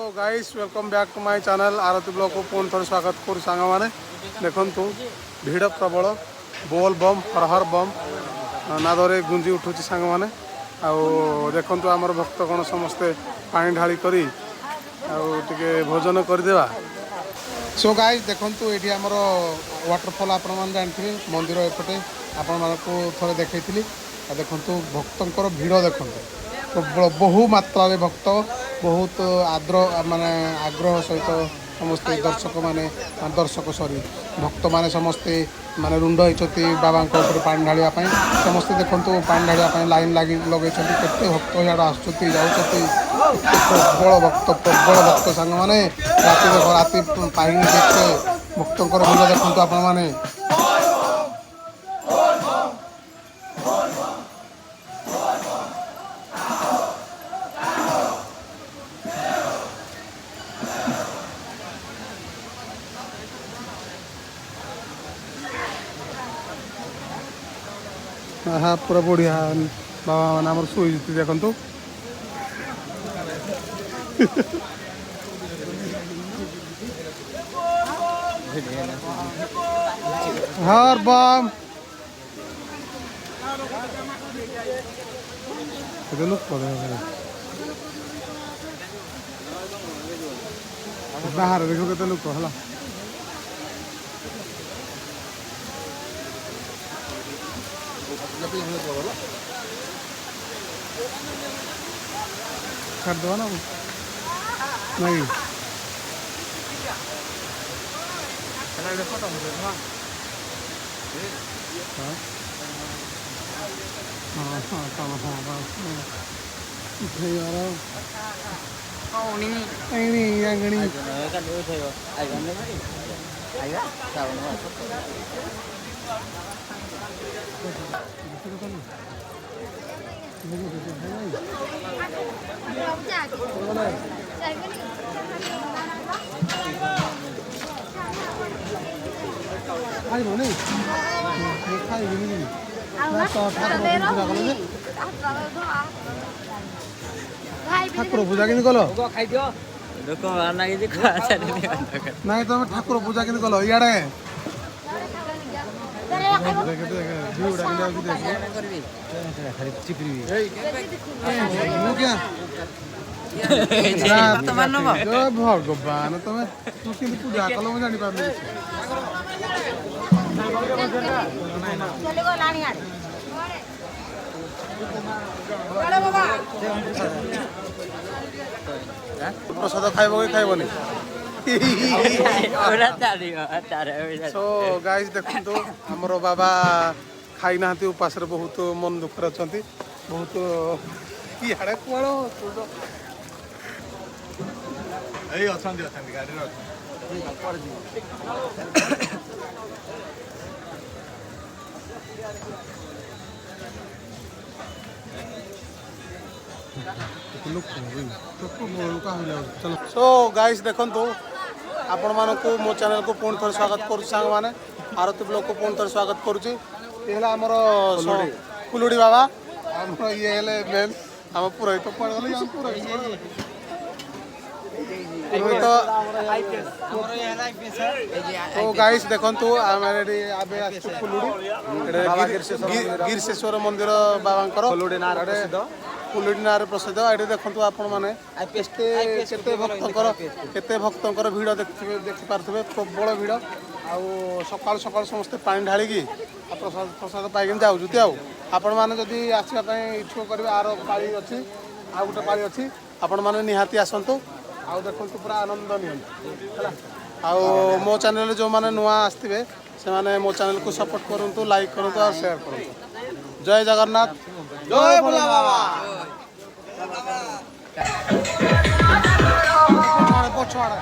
Guys welcome back to my channel Aarti blog को पुणी थोड़े स्वागत करूँ सांग मैंने देखु भिड़ प्रबल बोल बम हर हर बम नादरे गुंजी उठुची सांग मैंने देखु आमर भक्तगण समस्ते पानी ढाली करी टे भोजन करदेवा। सो गाइस देखु ये आमर वाटरफॉल आपण मैंने जानते मंदिर एपटे आपण मानक थोड़े देखी देखु भक्तर भिड़ देखु प्रबल बहु मात्रा भक्त बहुत माने आग्रह सहित समस्ते दर्शक माने दर्शक सॉरी भक्त माने समस्ते माने रुंड होती बाबा पानी ढालिया समस्ते देखो पानी ढालिया लाइन लगे केते भक्त इड आसुच्च प्रबल भक्त सांग मैंने राति देख राति पानी देखते भक्तर भिड़ देखते आपण मैंने हाँ पूरा बढ़िया बाबा मैंने आम शुई देखु हर बम बाहर देखो केते लोक हला कर दो ना नहीं खाइब नहीं खाइबि ठाकुर पूजा के कल ना तुम ठाकुर पूजा के कल इे भगवान तुम पूजा कल मुझे जानी पार प्रसाद खाइब कि खाइबनी सो गाइस देखु आमर बाबा खाई ना उपास बहुत मन दुख अच्छा बहुत इे कौन सो गाइस देखु आपण मानक मो चैनल को पुणी थोड़े स्वागत करुँ सांग मैंने आरती ब्लॉग को पुणी थोड़े स्वागत करुँची ये आमर फुलुड़ी बाबा आम ये मेन आम पुरोहित तो गाइस देखु आम फुलुड़ी गिरिशेश्वर मंदिर बाबा फुलुड़ी ना प्रसिद्ध ये देखो आपण मैंने केते भक्तर भिड़ देखिपे प्रबल भिड़ आउ सकाल सकाल समस्ते पानी ढालिकी प्रसाद प्रसाद पाइक जाऊँ आपण मैंने जदि आसवाई इच्छुक करेंगे आर पाली अच्छी आ गोटे पाली अच्छी आपण मैंने निहाती आसतु आउ देखु पूरा आनंद नि मो चैनल जो मैंने नुआ आसवे से मो चैनल को सपोर्ट करूँ लाइक करूँ और शेयर करूँ। जय जगन्नाथ जय भोला बाबा पछुआड़ा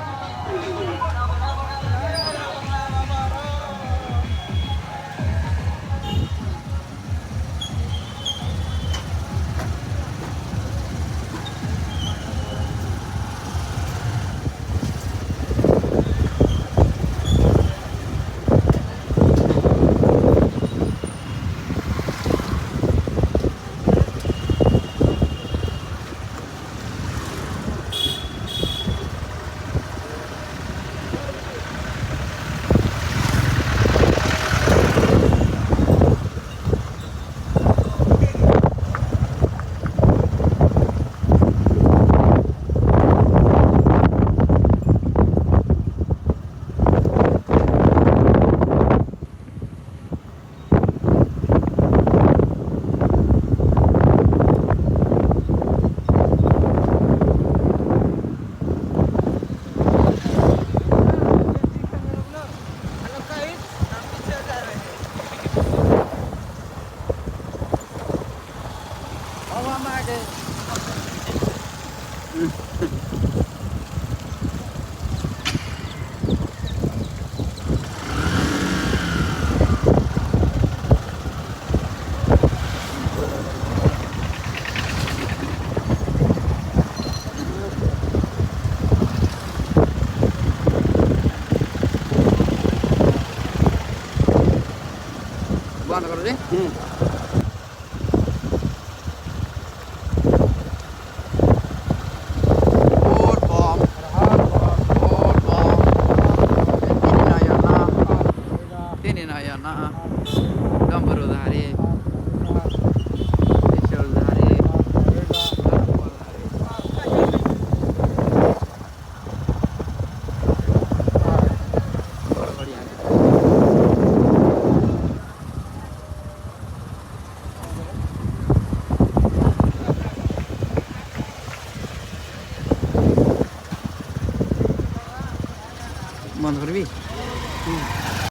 रे বন্ধ করবি